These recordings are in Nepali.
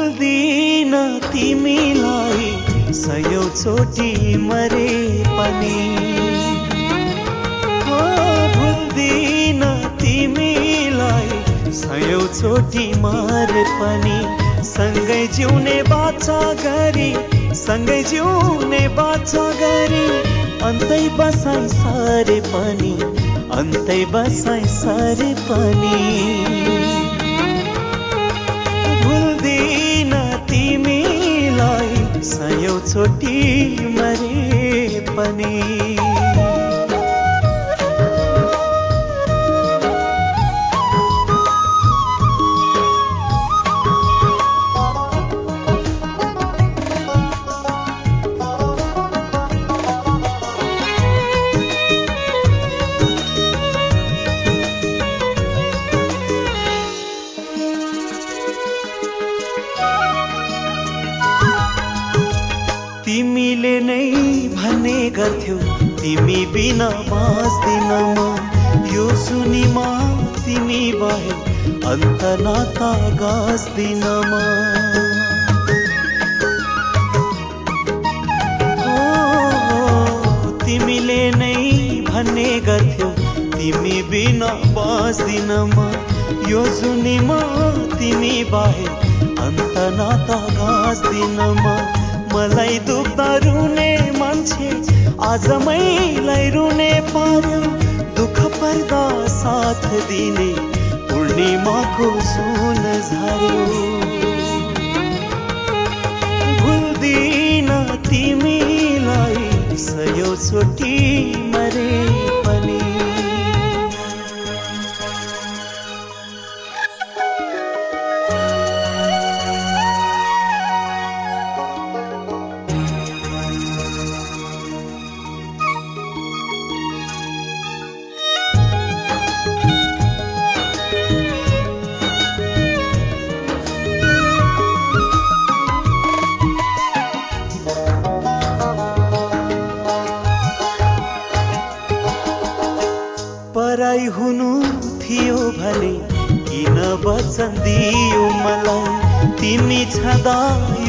भुल्दिन तिमीलाई सयौं चोटि मरे पनि भुल्दिन तिमीलाई सयौं चोटि मरे पनि सँगै जिउने बाचा गरी सँगै जिउने बाचा गरी अन्तै बसाइ सरे पनि अन्तै बसाइ सरे पनि भुल्दिन तिमीलाई सयौं चोटि मरे पनि तिमीले नै भन्ने गर्थ्यौ तिमी बिना बाँच्दिन म यो सुनिमा तिमी बाहे अन्त नाता गाँच्दिन म तिमीले नै भन्ने गर्थ्यौ तिमी बिना बाँच्दिन म यो सुनिमा तिमी बाहे अन्त नाता गाँच्दिन म मलाई दुख्दा रुने मान्छे आज मैलाई रुने पार्यो दुःख पर्दा साथ दिने पूर्णिमाको सुन झर्यो भुल्दिन तिमीलाई सयौं चोटि मरे पनि पराई हुनु थियो भने किन वचन दियो मलाई तिमी छँदा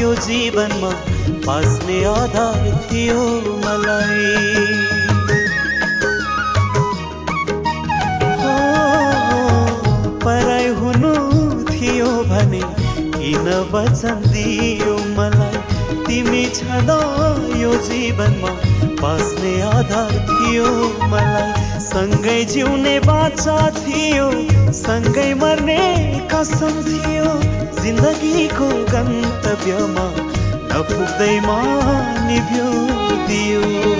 यो जीवनमा बाँच्ने आधार थियो मलाई पराई हुनु थियो भने किन वचन दियो मलाई तिमी छँदा यो जीवनमा बाँच्ने आधार थियो मलाई सँगै जिउने बाचा थियो सँगै मर्ने कसम थियो जिन्दगीको गन्तव्यमा नपुग्दैमा निभ्यो दियो